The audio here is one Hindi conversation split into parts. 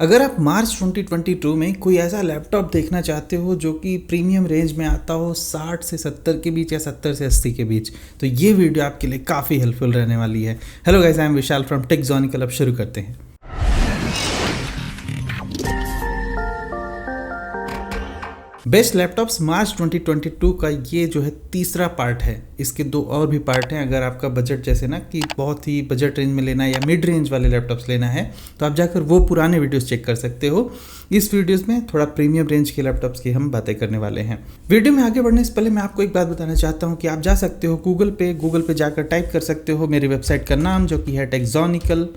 अगर आप मार्च 2022 में कोई ऐसा लैपटॉप देखना चाहते हो जो कि प्रीमियम रेंज में आता हो 60 से 70 के बीच या 70 से 80 के बीच, तो ये वीडियो आपके लिए काफ़ी हेल्पफुल रहने वाली है। Hello guys, I am Vishal from Techzonical. अब शुरू करते हैं। बेस्ट लैपटॉप्स मार्च 2022 का ये जो है तीसरा पार्ट है। इसके दो और भी पार्ट हैं। अगर आपका बजट जैसे ना कि बहुत ही बजट रेंज में लेना है या मिड रेंज वाले लैपटॉप्स लेना है तो आप जाकर वो पुराने वीडियोस चेक कर सकते हो। इस वीडियोस में थोड़ा प्रीमियम रेंज के लैपटॉप्स की हम बातें करने वाले हैं। वीडियो में आगे बढ़ने से पहले मैं आपको एक बात बताना चाहता हूँ कि आप जा सकते हो गूगल पे जाकर टाइप कर सकते हो मेरी वेबसाइट का नाम जो कि है टेक्जोनिकल।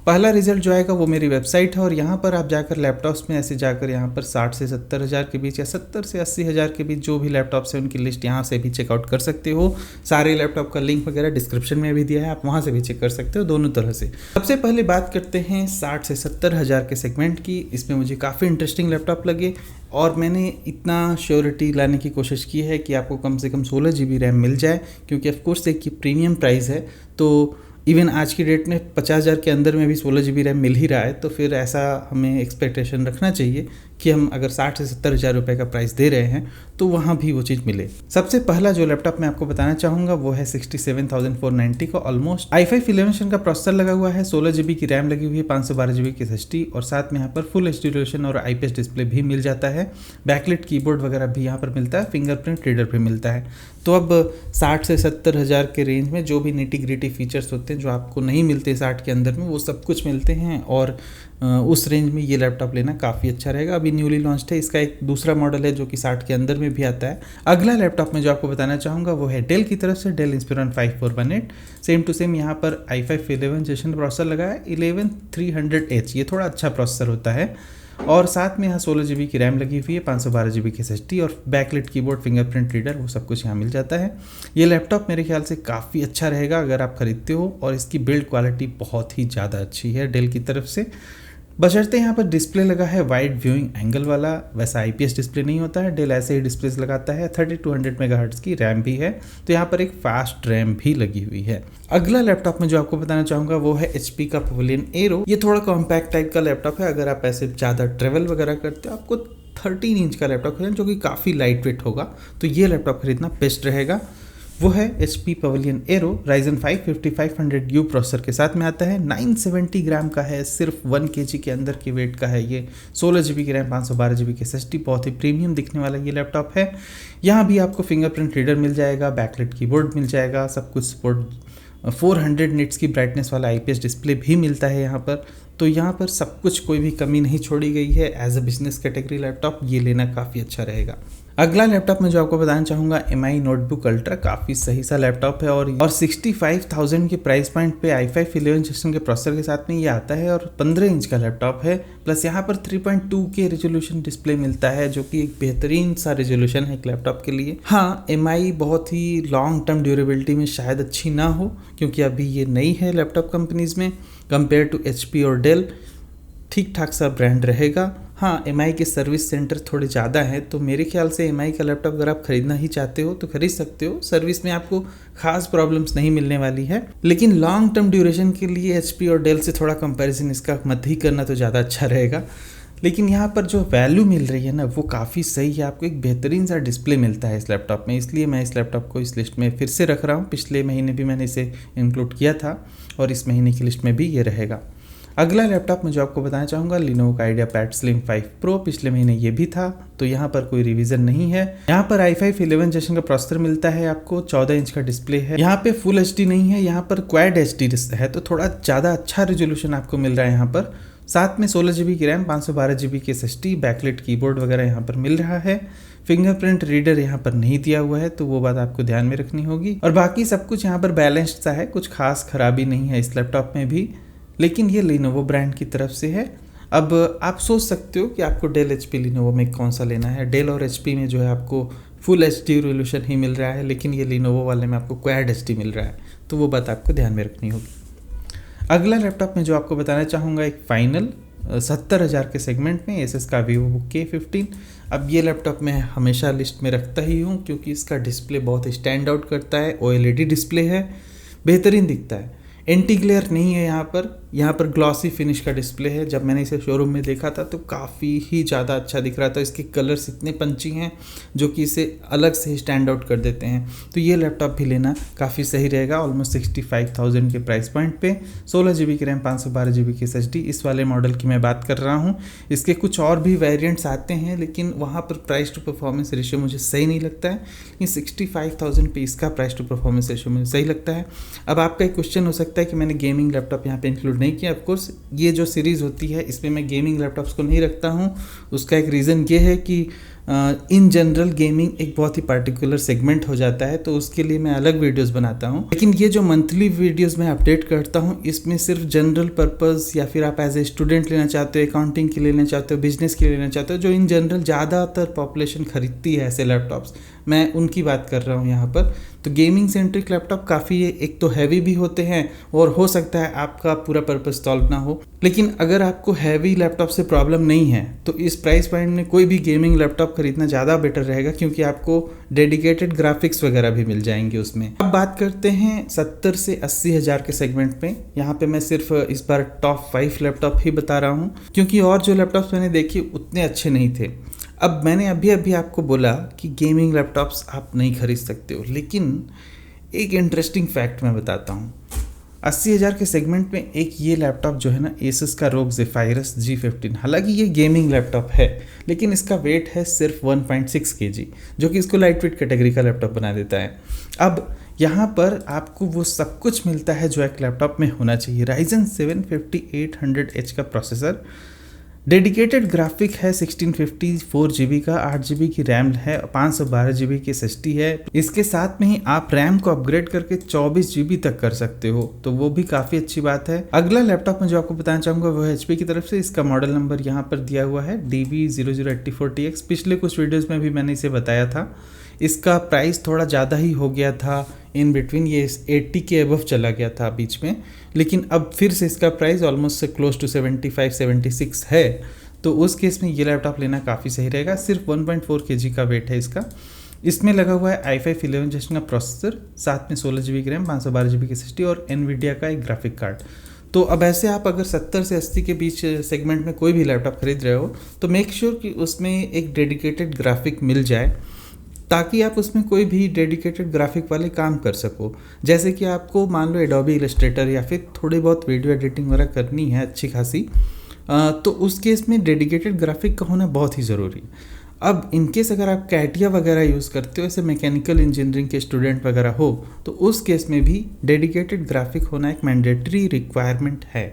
पहला रिजल्ट जो आएगा वो मेरी वेबसाइट है और यहाँ पर आप जाकर लैपटॉप्स में ऐसे जाकर यहाँ पर 60 से 70 हज़ार के बीच या 70 से 80 हज़ार के बीच जो भी लैपटॉप्स हैं उनकी लिस्ट यहाँ से भी चेकआउट कर सकते हो। सारे लैपटॉप का लिंक वगैरह डिस्क्रिप्शन में भी दिया है, आप वहाँ से भी चेक कर सकते हो दोनों तरह से। सबसे पहले बात करते हैं 60 से 70 हज़ार के सेगमेंट की। इसमें मुझे काफ़ी इंटरेस्टिंग लैपटॉप लगे और मैंने इतना श्योरिटी लाने की कोशिश की है कि आपको कम से कम 16 GB रैम मिल जाए, क्योंकि ऑफकोर्स एक प्रीमियम प्राइस है तो इवन आज की डेट में 50 हज़ार के अंदर में भी 16 GB रैम मिल ही रहा है। तो फिर ऐसा हमें एक्सपेक्टेशन रखना चाहिए कि हम अगर 60 से 70 हज़ार रुपये का प्राइस दे रहे हैं तो वहाँ भी वो चीज़ मिले। सबसे पहला जो लैपटॉप मैं आपको बताना चाहूँगा वो है 67,490 का ऑलमोस्ट i5 11 का प्रोसेसर लगा हुआ है, 16 GB की रैम लगी हुई है, 512 GB की SSD और साथ में यहाँ पर फुल HD रेजोल्यूशन और IPS डिस्प्ले भी मिल जाता है। बैकलिट कीबोर्ड वगैरह भी यहाँ पर मिलता है, फिंगरप्रिंट रीडर भी मिलता है। तो अब 60 से 70 हज़ार के रेंज में जो भी निटी ग्रिटी फीचर्स होते हैं जो आपको नहीं मिलते 60 के अंदर में, वो सब कुछ मिलते हैं और उस रेंज में ये लैपटॉप लेना काफ़ी अच्छा रहेगा। अभी न्यूली लॉन्च्ड है, इसका एक दूसरा मॉडल है जो कि 60 के अंदर में भी आता है। अगला लैपटॉप में जो आपको बताना चाहूँगा वो है डेल की तरफ से, Dell Inspiron 5418। Same to same यहाँ पर i5 11 जनरेशन प्रोसेसर लगा है, 11300H, ये थोड़ा अच्छा प्रोसेसर होता है और साथ में यहाँ 16 GB की रैम लगी हुई है, 512 GB की SSD और बैकलिट कीबोर्ड, फिंगरप्रिंट रीडर, वो सब कुछ यहाँ मिल जाता है। ये लैपटॉप मेरे ख्याल से काफ़ी अच्छा रहेगा अगर आप खरीदते हो और इसकी बिल्ड क्वालिटी बहुत ही ज़्यादा अच्छी है डेल की तरफ से। बशर्ते यहाँ पर डिस्प्ले लगा है वाइड व्यूइंग एंगल वाला, वैसा IPS डिस्प्ले नहीं होता है, डेल ऐसे ही डिस्प्लेस लगाता है। 3200 MHz की रैम भी है, तो यहाँ पर एक फास्ट रैम भी लगी हुई है। अगला लैपटॉप में जो आपको बताना चाहूँगा वो है HP का पवेलियन एरो। ये थोड़ा कॉम्पैक्ट टाइप का लैपटॉप है। अगर आप ऐसे ज़्यादा ट्रेवल वगैरह करते हो, आपको 13 इंच का लैपटॉप खरीदना जो कि काफ़ी लाइट वेट होगा, तो ये लैपटॉप खरीदना बेस्ट रहेगा। वो है HP pavilion arrow, Ryzen 5 5500U processor के साथ में आता है। 970 ग्राम का है, सिर्फ 1 kg के अंदर की वेट का है ये। 16 GB की रैम, 512 GB की SSD, बहुत ही प्रीमियम दिखने वाला ये लैपटॉप है। यहाँ भी आपको फिंगरप्रिंट रीडर मिल जाएगा, बैकलिट कीबोर्ड मिल जाएगा, सब कुछ सपोर्ट, 400 निट्स की ब्राइटनेस वाला IPS डिस्प्ले भी मिलता है यहाँ पर। तो यहाँ पर सब कुछ, कोई भी कमी नहीं छोड़ी गई है। As a business category laptop ये लेना काफ़ी अच्छा रहेगा। अगला लैपटॉप में जो आपको बताना चाहूँगा MI नोटबुक अल्ट्रा, काफ़ी सही सा लैपटॉप है और 65,000 के प्राइस पॉइंट पे i5 11 जनरेशन के प्रोसेसर के साथ में ये आता है और 15 इंच का लैपटॉप है। प्लस यहाँ पर 3.2K रेजोल्यूशन डिस्प्ले मिलता है जो कि एक बेहतरीन सा रेजोल्यूशन है एक लैपटॉप के लिए। हाँ, MI बहुत ही लॉन्ग टर्म ड्यूरेबिलिटी में शायद अच्छी ना हो क्योंकि अभी ये नई है लैपटॉप कंपनीज में, कंपेयर टू HP और डेल ठीक ठाक सा ब्रांड रहेगा। हाँ, MI के सर्विस सेंटर थोड़े ज़्यादा हैं, तो मेरे ख्याल से MI का लैपटॉप अगर आप खरीदना ही चाहते हो तो खरीद सकते हो। सर्विस में आपको खास प्रॉब्लम्स नहीं मिलने वाली है, लेकिन लॉन्ग टर्म ड्यूरेशन के लिए HP और डेल से थोड़ा कंपैरिजन इसका मत ही करना तो ज़्यादा अच्छा रहेगा। लेकिन यहाँ पर जो वैल्यू मिल रही है ना वो काफ़ी सही है। आपको एक बेहतरीन सा डिस्प्ले मिलता है इस लैपटॉप में, इसलिए मैं इस लैपटॉप को इस लिस्ट में फिर से रख रहा हूँ। पिछले महीने भी मैंने इसे इंक्लूड किया था और इस महीने की लिस्ट में भी ये रहेगा। अगला लैपटॉप में जो आपको बताना चाहूँगा Lenovo का IdeaPad Slim 5 Pro, पिछले महीने ये भी था तो यहाँ पर कोई रिवीजन नहीं है। यहाँ पर i5 11 जनरेशन का प्रोसेसर मिलता है आपको, 14 इंच का डिस्प्ले है। यहाँ पे फुल HD नहीं है, यहाँ पर क्वाड HD है, तो थोड़ा ज़्यादा अच्छा रेजोल्यूशन आपको मिल रहा है यहाँ पर। साथ में 16 GB की रैम, 512 GB की SSD, बैकलिट कीबोर्ड वगैरह यहाँ पर मिल रहा है। फिंगरप्रिंट रीडर यहाँ पर नहीं दिया हुआ है तो वो बात आपको ध्यान में रखनी होगी और बाकी सब कुछ यहाँ पर बैलेंस्ड सा है, कुछ खास खराबी नहीं है इस लैपटॉप में भी, लेकिन ये Lenovo ब्रांड की तरफ से है। अब आप सोच सकते हो कि आपको डेल HP Lenovo में कौन सा लेना है। डेल और HP में जो है आपको फुल HD रेजोल्यूशन ही मिल रहा है, लेकिन ये Lenovo वाले में आपको क्वाड HD मिल रहा है, तो वो बात आपको ध्यान में रखनी होगी। अगला लैपटॉप में जो आपको बताना चाहूँगा एक फाइनल 70 हज़ार के सेगमेंट में Asus का VivoBook K15। अब ये लैपटॉप मैं हमेशा लिस्ट में रखता ही हूँ क्योंकि इसका डिस्प्ले बहुत स्टैंड आउट करता है। OLED डिस्प्ले है, बेहतरीन दिखता है, एंटी ग्लेयर नहीं है यहाँ पर, यहाँ पर ग्लॉसी फिनिश का डिस्प्ले है। जब मैंने इसे शोरूम में देखा था तो काफ़ी ही ज़्यादा अच्छा दिख रहा था। इसके कलर्स इतने पंची हैं जो कि इसे अलग से स्टैंड आउट कर देते हैं। तो ये लैपटॉप भी लेना काफ़ी सही रहेगा। ऑलमोस्ट 65,000 के प्राइस पॉइंट पे 16 GB की रैम 512 GB की SSD, इस वाले मॉडल की मैं बात कर रहा हूँ। इसके कुछ और भी वेरिएंट्स आते हैं लेकिन वहाँ पर प्राइस टू परफॉर्मेंस रेशियो मुझे सही नहीं लगता है। लेकिन 65,000 पे इसका प्राइस टू परफॉर्मेंस रेशियो मुझे सही लगता है। अब आपका एक क्वेश्चन हो सकता है कि मैंने गेमिंग लैपटॉप यहाँ पे इंक्लूड नहीं किया। ऑफ कोर्स ये जो सीरीज़ होती है इसमें मैं गेमिंग लैपटॉप्स को नहीं रखता हूँ। उसका एक रीज़न ये है कि इन जनरल गेमिंग एक बहुत ही पार्टिकुलर सेगमेंट हो जाता है, तो उसके लिए मैं अलग वीडियोस बनाता हूँ। लेकिन ये जो मंथली वीडियोस मैं अपडेट करता हूँ इसमें सिर्फ जनरल पर्पस, या फिर आप एज ए स्टूडेंट लेना चाहते हो, अकाउंटिंग के लिए लेना चाहते हो, बिजनेस के लिए लेना चाहते हो, जो इन जनरल ज़्यादातर पॉपुलेशन खरीदती है ऐसे लैपटॉप्स, मैं उनकी बात कर रहा हूँ यहाँ पर। तो गेमिंग सेंट्रिक लैपटॉप काफ़ी एक तो हैवी भी होते हैं और हो सकता है आपका पूरा पर्पस सॉल्व ना हो। लेकिन अगर आपको हैवी लैपटॉप से प्रॉब्लम नहीं है तो इस प्राइस पॉइंट में कोई भी गेमिंग लैपटॉप खरीदना ज़्यादा बेटर रहेगा, क्योंकि आपको डेडिकेटेड ग्राफिक्स वगैरह भी मिल जाएंगे उसमें। अब बात करते हैं 70 से 80 हज़ार के सेगमेंट में। यहाँ पे मैं सिर्फ इस बार टॉप 5 लैपटॉप ही बता रहा हूँ, क्योंकि और जो लैपटॉप्स मैंने देखे उतने अच्छे नहीं थे। अब मैंने अभी आपको बोला कि गेमिंग लैपटॉप्स आप नहीं खरीद सकते हो, लेकिन एक इंटरेस्टिंग फैक्ट मैं बताता हूँ। 80 हज़ार के सेगमेंट में एक ये लैपटॉप जो है ना, एसस का ROG Zephyrus G15, हालांकि ये गेमिंग लैपटॉप है लेकिन इसका वेट है सिर्फ 1.6 kg, जो कि इसको लाइट वेट कैटेगरी का लैपटॉप बना देता है। अब यहाँ पर आपको वो सब कुछ मिलता है जो एक लैपटॉप में होना चाहिए। Ryzen 7 5800H का प्रोसेसर, डेडिकेटेड ग्राफिक है 1650 4 GB का, 8 GB की रैम है, 512 GB की SSD है। इसके साथ में ही आप रैम को अपग्रेड करके 24 GB तक कर सकते हो, तो वो भी काफ़ी अच्छी बात है। अगला लैपटॉप में जो आपको बताना चाहूँगा वो है HP की तरफ से। इसका मॉडल नंबर यहाँ पर दिया हुआ है DB0084TX। पिछले कुछ वीडियोज़ में भी मैंने इसे बताया था। इसका प्राइस थोड़ा ज़्यादा ही हो गया था इन बिटवीन, ये 80 के अबव चला गया था बीच में, लेकिन अब फिर से इसका प्राइस ऑलमोस्ट क्लोज टू 75-76 है। तो उस केस में ये लैपटॉप लेना काफ़ी सही रहेगा। सिर्फ 1.4 kg का वेट है इसका। इसमें लगा हुआ है i5 11 जनरेशन का प्रोसेसर, साथ में 16 GB की रैम, 512 GB की SSD और NVIDIA का एक ग्राफिक कार्ड। तो अब ऐसे आप अगर 70 से 80 के बीच सेगमेंट में कोई भी लैपटॉप खरीद रहे हो तो मेक श्योर कि उसमें एक डेडिकेटेड ग्राफिक मिल जाए, ताकि आप उसमें कोई भी डेडिकेटेड ग्राफिक वाले काम कर सको। जैसे कि आपको मान लो एडोबी इलस्ट्रेटर या फिर थोड़ी बहुत वीडियो एडिटिंग वगैरह करनी है अच्छी खासी, तो उस केस में डेडिकेटेड ग्राफिक का होना बहुत ही ज़रूरी है। अब इनकेस अगर आप कैटिया वगैरह यूज़ करते हो, ऐसे मैकेनिकल इंजीनियरिंग के स्टूडेंट वगैरह हो, तो उस केस में भी डेडिकेटेड ग्राफिक होना एक मैंडेटरी रिक्वायरमेंट है।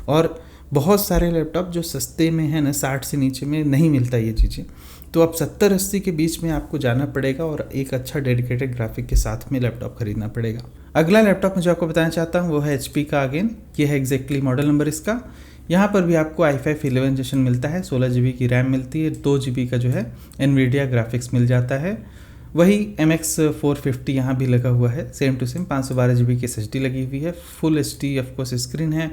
और बहुत सारे लैपटॉप जो सस्ते में है ना, 60 से नीचे में नहीं मिलता ये चीज़ें, तो अब 70-80 के बीच में आपको जाना पड़ेगा और एक अच्छा डेडिकेटेड ग्राफिक के साथ में लैपटॉप खरीदना पड़ेगा। अगला लैपटॉप मैं जो आपको बताना चाहता हूँ वो है HP का। अगेन ये है एग्जैक्टली मॉडल नंबर इसका। यहाँ पर भी आपको i5 11 जनरेशन मिलता है, 16 GB की रैम मिलती है, 2 GB का जो है NVIDIA ग्राफिक्स मिल जाता है। वही MX 450 यहाँ भी लगा हुआ है, सेम टू सेम 512 GB की SSD लगी हुई है, फुल HD ऑफकोर्स स्क्रीन है,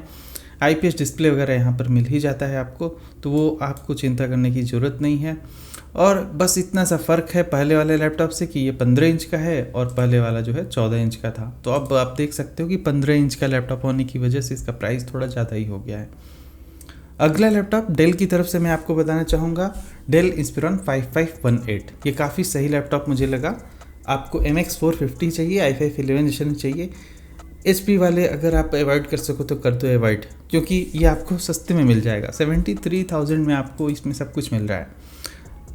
IPS डिस्प्ले वगैरह यहाँ पर मिल ही जाता है आपको, तो वो आपको चिंता करने की ज़रूरत नहीं है। और बस इतना सा फ़र्क है पहले वाले लैपटॉप से कि ये 15 इंच का है और पहले वाला जो है 14 इंच का था। तो अब आप देख सकते हो कि 15 इंच का लैपटॉप होने की वजह से इसका प्राइस थोड़ा ज़्यादा ही हो गया है। अगला लैपटॉप डेल की तरफ से मैं आपको बताना चाहूँगा, डेल इंस्पिरॉन 5518। ये काफ़ी सही लैपटॉप मुझे लगा। आपको MX 450 चाहिए, i5 11 जनरेशन चाहिए। HP वाले अगर आप अवॉइड कर सको तो कर दो अवॉइड, क्योंकि ये आपको सस्ते में मिल जाएगा। 73,000 में आपको इसमें सब कुछ मिल रहा है।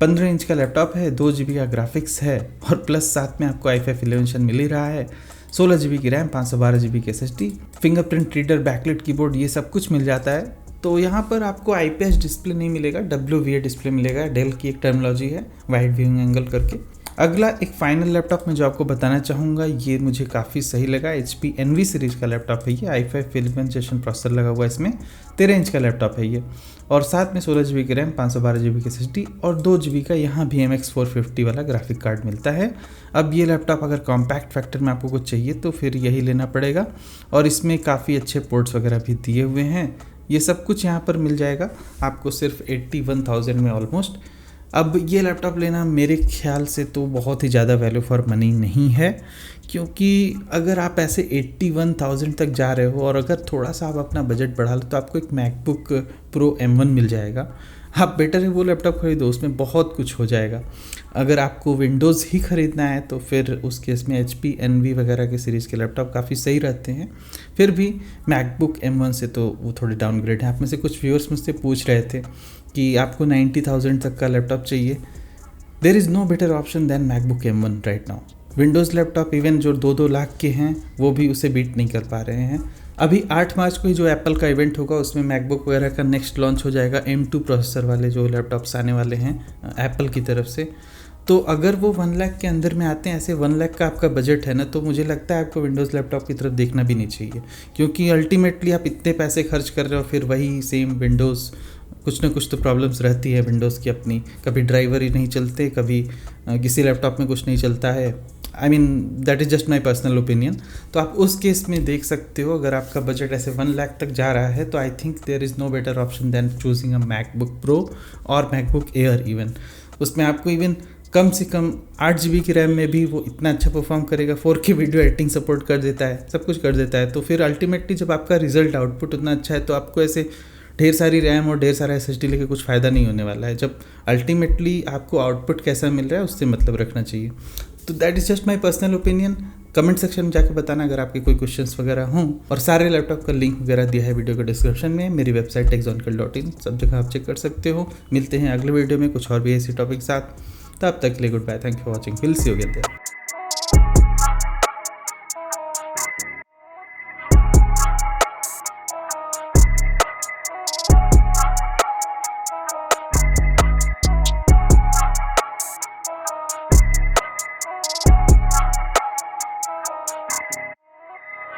15 इंच का लैपटॉप है, 2 GB का ग्राफिक्स है और प्लस साथ में आपको i5 11 जनरेशन मिल ही रहा है, 16 GB की रैम, 512 GB की SSD, fingerprint reader, backlight keyboard, ये सब कुछ मिल जाता है। तो यहाँ पर आपको IPS डिस्प्ले नहीं मिलेगा, WVA डिस्प्ले मिलेगा। डेल की एक टर्मिनोलॉजी है, वाइड व्यूइंग एंगल करके। अगला एक फाइनल लैपटॉप में जो आपको बताना चाहूँगा, ये मुझे काफ़ी सही लगा। HP Envy सीरीज का लैपटॉप है ये, i5 11 जनरेशन प्रोसेसर लगा हुआ है इसमें, 13 इंच का लैपटॉप है ये, और साथ में 16 GB की रैम, 512 GB की SSD और 2 GB का यहाँ भी MX 450 वाला ग्राफिक कार्ड मिलता है। अब ये लैपटॉप अगर कॉम्पैक्ट फैक्टर में आपको कुछ चाहिए तो फिर यही लेना पड़ेगा, और इसमें काफ़ी अच्छे पोर्ट्स वगैरह भी दिए हुए हैं। ये सब कुछ यहाँ पर मिल जाएगा आपको सिर्फ 81,000 में ऑलमोस्ट। अब ये लैपटॉप लेना मेरे ख्याल से तो बहुत ही ज़्यादा वैल्यू फॉर मनी नहीं है, क्योंकि अगर आप ऐसे 81,000 तक जा रहे हो और अगर थोड़ा सा आप अपना बजट बढ़ा लो तो आपको एक मैकबुक प्रो M1 मिल जाएगा। आप बेटर है वो लैपटॉप खरीदो, उसमें बहुत कुछ हो जाएगा। अगर आपको विंडोज़ ही ख़रीदना है तो फिर उस केस में HP Envy वगैरह के सीरीज़ के लैपटॉप काफ़ी सही रहते हैं। फिर भी मैकबुक M1 से तो वो थोड़े डाउनग्रेड है। आप में से कुछ व्यूअर्स मुझसे पूछ रहे थे कि आपको 90,000 तक का लैपटॉप चाहिए। There is no better option than MacBook M1 right now. Windows laptop even जो 2-2 लाख के हैं वो भी उसे बीट नहीं कर पा रहे हैं। अभी 8 मार्च को ही जो एप्पल का इवेंट होगा उसमें मैकबुक वगैरह का नेक्स्ट लॉन्च हो जाएगा, M2 प्रोसेसर वाले जो लैपटॉप्स आने वाले हैं एप्पल की तरफ से। तो अगर वो 1 लाख के अंदर में आते हैं, ऐसे 1 लाख का आपका बजट है ना, तो मुझे लगता है आपको विंडोज़ लैपटॉप की तरफ देखना भी नहीं चाहिए, क्योंकि अल्टीमेटली आप इतने पैसे खर्च कर रहे हो फिर वही सेम विंडोज़, कुछ ना कुछ तो प्रॉब्लम्स रहती है विंडोज़ की अपनी। कभी ड्राइवर ही नहीं चलते, कभी किसी लैपटॉप में कुछ नहीं चलता है। I mean that is just my personal opinion. तो आप उस केस में देख सकते हो, अगर आपका बजट ऐसे 1 लाख तक जा रहा है तो I think there is no better option than choosing a MacBook Pro और मैकबुक एयर। इवन उसमें आपको इवन कम से कम 8 GB की रैम में भी वो इतना अच्छा परफॉर्म करेगा, 4K वीडियो एडिटिंग सपोर्ट कर देता है, सब कुछ कर देता है। तो फिर अल्टीमेटली जब आपका रिजल्ट आउटपुट उतना अच्छा है तो आपको ऐसे ढेर सारी रैम और ढेर सारा SSD लेके कुछ फ़ायदा नहीं होने वाला है। जब अल्टीमेटली आपको आउटपुट कैसा मिल रहा है उससे मतलब रखना चाहिए। तो that is just my personal opinion. Comment section में जाकर बताना अगर आपके कोई क्वेश्चंस वगैरह हों, और सारे लैपटॉप का लिंक वगैरह दिया है वीडियो के डिस्क्रिप्शन में। मेरी वेबसाइट techzonkel.in, सब जगह आप चेक कर सकते हो। मिलते हैं अगले वीडियो में कुछ और भी ऐसी टॉपिक साथ। तब तक के लिए goodbye, thank you for watching, will see you again there.